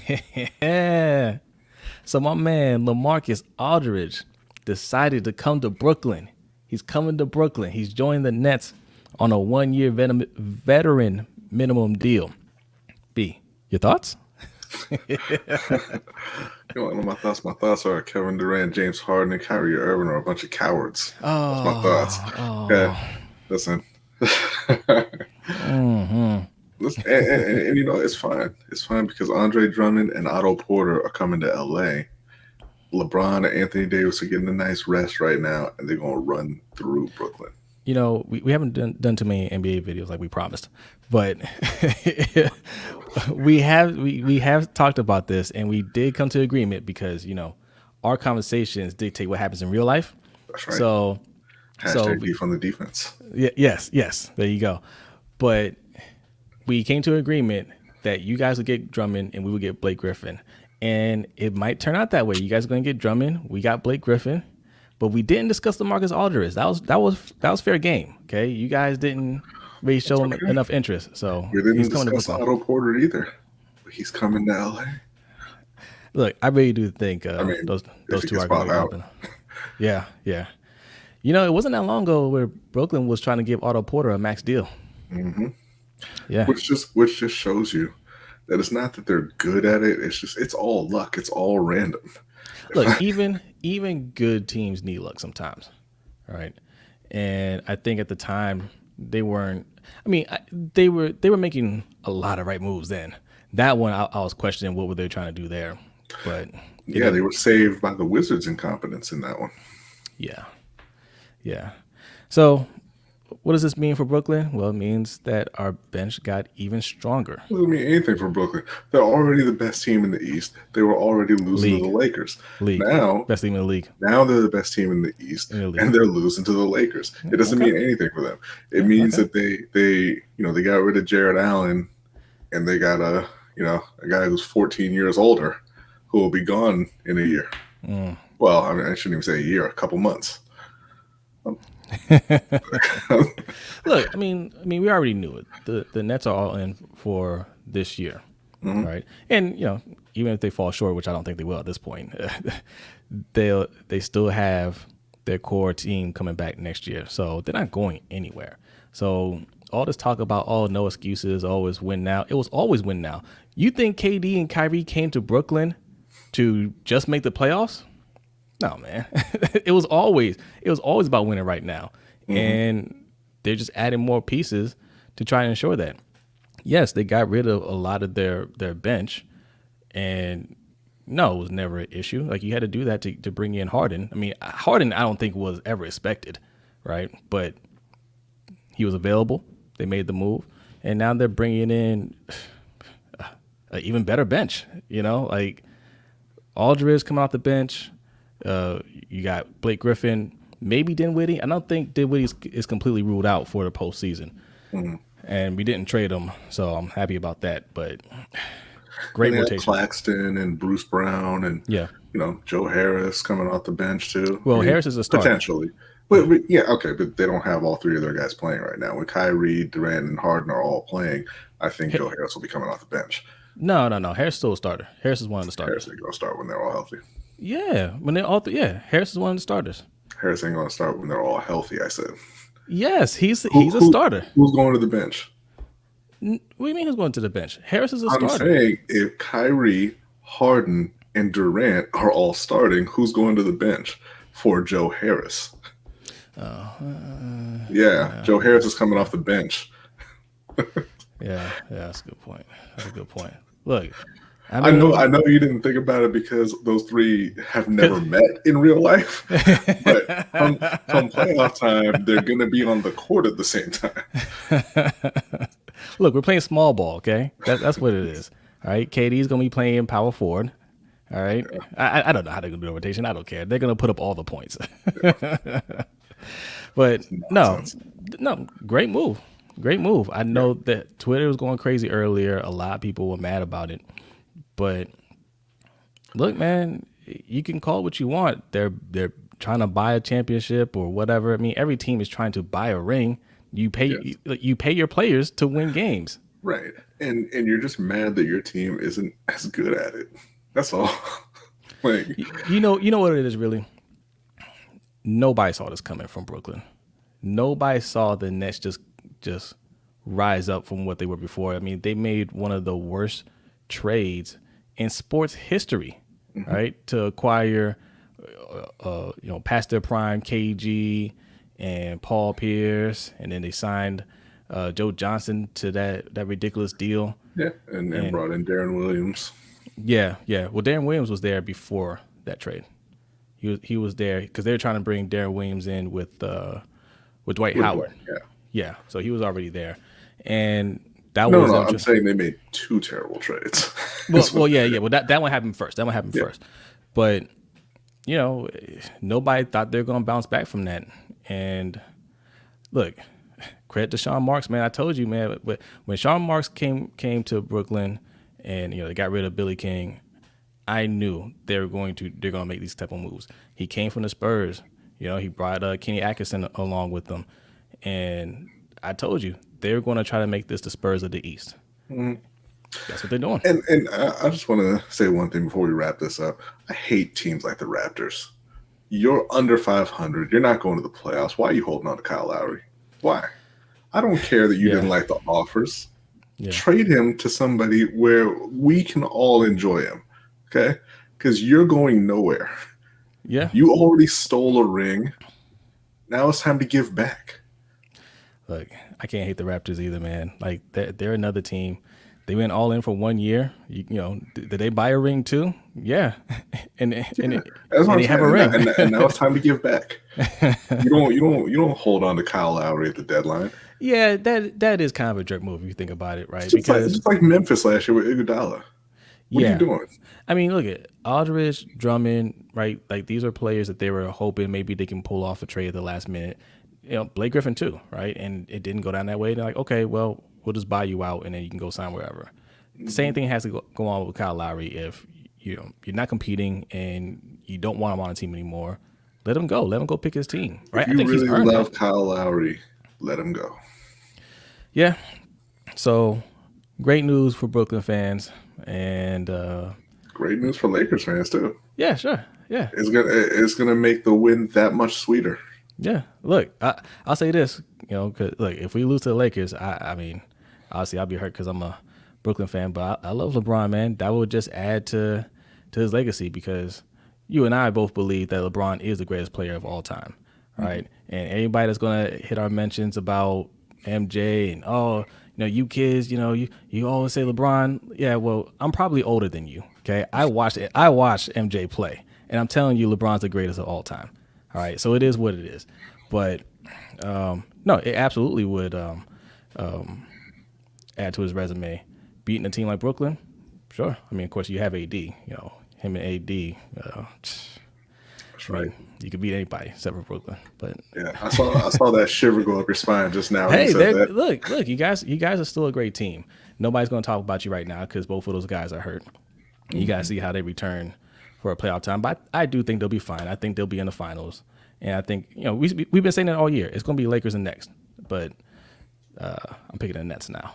yeah. So my man LaMarcus Aldridge decided to come to Brooklyn. He's coming to Brooklyn. He's joining the Nets on a 1-year veteran minimum deal. B, your thoughts? You want to know my thoughts? My thoughts are Kevin Durant, James Harden, and Kyrie Irving are a bunch of cowards. That's my thoughts. Okay, listen. Listen, and you know, it's fine. It's fine because Andre Drummond and Otto Porter are coming to LA. LeBron and Anthony Davis are getting a nice rest right now, and they're going to run through Brooklyn. You know, we haven't done too many NBA videos like we promised, but we have talked about this, and we did come to agreement because, you know, our conversations dictate what happens in real life. That's right. So beef on the defense. Yes, there you go. But we came to an agreement that you guys would get Drummond and we would get Blake Griffin, and it might turn out that way. You guys are going to get Drummond. We got Blake Griffin. But we didn't discuss LaMarcus Aldridge. That was fair game. Okay, you guys didn't really show him enough interest. So we didn't discuss Otto Porter either. But he's coming to LA. Look, I really do think those two are going to happen. Yeah. You know, it wasn't that long ago where Brooklyn was trying to give Otto Porter a max deal. Mm-hmm. Yeah, which just shows you that it's not that they're good at it. It's all luck. It's all random. Look, even good teams need luck sometimes, right? And I think at the time they weren't. I mean, they were making a lot of right moves then. That one I was questioning what were they trying to do there, but yeah, they were saved by the Wizards' incompetence in that one. Yeah. So, what does this mean for Brooklyn? Well, it means that our bench got even stronger. It doesn't mean anything for Brooklyn. They're already the best team in the East. They were already losing to the Lakers. Now, best team in the league. Now they're the best team in the East, and they're losing to the Lakers. It doesn't mean anything for them. It means that they got rid of Jared Allen, and they got a guy who's 14 years older who will be gone in a year. Well, I mean, I shouldn't even say a year, a couple months. Look, I mean, we already knew it. The Nets are all in for this year, right? And you know, even if they fall short, which I don't think they will at this point, they still have their core team coming back next year, so they're not going anywhere. So all this talk about no excuses, always win now. It was always win now. You think KD and Kyrie came to Brooklyn to just make the playoffs? No, man. It was always about winning right now. And they're just adding more pieces to try and ensure that. Yes, they got rid of a lot of their bench, and no, it was never an issue. Like, you had to do that to bring in Harden. I mean, Harden I don't think was ever expected, right? But he was available. They made the move, and now they're bringing in an even better bench. You know, like Aldridge coming off the bench. You got Blake Griffin, maybe Dinwiddie. I don't think Dinwiddie is completely ruled out for the postseason. And we didn't trade him, so I'm happy about that. But great rotation. Claxton and Bruce Brown and Joe Harris coming off the bench too. Well, Harris is a starter. Potentially. But they don't have all three of their guys playing right now. When Kyrie, Durant, and Harden are all playing, I think Joe Harris will be coming off the bench. No. Harris is still a starter. Harris is one of the starters. Harris ain't going to start when they're all healthy. Yeah, when they're all Harris is one of the starters. Harris ain't going to start when they're all healthy, I said. Yes, he's a starter. Who's going to the bench? What do you mean who's going to the bench? Harris is a starter. I'm saying if Kyrie, Harden, and Durant are all starting, who's going to the bench for Joe Harris? Joe Harris is coming off the bench. Yeah, that's a good point. Look, I know you didn't think about it because those three have never met in real life, but come playoff time, they're going to be on the court at the same time. Look, we're playing small ball, okay? That's what it is. All right, KD's going to be playing power forward. All right, I don't know how they're going to do the rotation. I don't care. They're going to put up all the points. But no, great move. I know that Twitter was going crazy earlier. A lot of people were mad about it. But look, man, you can call it what you want. They're trying to buy a championship or whatever. I mean, every team is trying to buy a ring. You pay your players to win games. Right. And you're just mad that your team isn't as good at it. That's all. Like, you know what it is really. Nobody saw this coming from Brooklyn. Nobody saw the Nets just rise up from what they were before. I mean, they made one of the worst trades in sports history, right? To acquire, past their prime KG and Paul Pierce, and then they signed Joe Johnson to that ridiculous deal. yeah, and brought in Darren Williams. Yeah. Well, Darren Williams was there before that trade. He was there because they were trying to bring Darren Williams in with Dwight Howard. Yeah. So he was already there, and that was no. I'm saying they made two terrible trades. Well, yeah. Well, that one happened first. First, but nobody thought they were going to bounce back from that. And look, credit to Sean Marks, man. I told you, man. When Sean Marks came to Brooklyn, and they got rid of Billy King, I knew they're going to make these type of moves. He came from the Spurs. He brought Kenny Atkinson along with them, and I told you they're going to try to make this the Spurs of the East. Mm-hmm. That's what they're doing. And I just want to say one thing before we wrap this up. I hate teams like the Raptors. You're under 500. You're not going to the playoffs. Why are you holding on to Kyle Lowry? Why? I don't care that you didn't like the offers. Yeah. Trade him to somebody where we can all enjoy him. Okay? Because you're going nowhere. Yeah. You already stole a ring. Now it's time to give back. Look, I can't hate the Raptors either, man. Like, they're another team. They went all in for 1 year. Did they buy a ring too? Yeah. and they have a ring. And now it's time to give back. You don't hold on to Kyle Lowry at the deadline. Yeah, that is kind of a jerk move if you think about it, right? It's just like Memphis last year with Iguodala. What are you doing? I mean, look at Aldridge, Drummond, right? Like, these are players that they were hoping maybe they can pull off a trade at the last minute. Blake Griffin too, right? And it didn't go down that way. They're like, okay, well, we'll just buy you out and then you can go sign wherever. Same thing has to go on with Kyle Lowry. If you're not competing and you don't want him on a team anymore, let him go. Let him go pick his team. Right? If you really love Kyle Lowry, let him go. Yeah. So great news for Brooklyn fans and great news for Lakers fans too. Yeah, sure. Yeah. It's gonna make the win that much sweeter. Yeah. Look, I'll say this, 'cause look, if we lose to the Lakers, I mean, obviously I'll be hurt because I'm a Brooklyn fan, but I love LeBron, man. That would just add to his legacy because you and I both believe that LeBron is the greatest player of all time, right? Mm-hmm. And anybody that's going to hit our mentions about MJ and, you kids, you always say LeBron. Yeah, well, I'm probably older than you, okay? I watched MJ play, and I'm telling you LeBron's the greatest of all time, all right? So it is what it is. But, no, it absolutely would add to his resume. Beating a team like Brooklyn, sure. I mean, of course, you have AD. Him and AD. That's right. You could beat anybody except for Brooklyn. But yeah, I saw that shiver go up your spine just now. Hey, look, you guys are still a great team. Nobody's going to talk about you right now because both of those guys are hurt. Mm-hmm. You guys see how they return for a playoff time. But I do think they'll be fine. I think they'll be in the finals. And I think we've been saying that all year. It's going to be Lakers and Nets. But I'm picking the Nets now.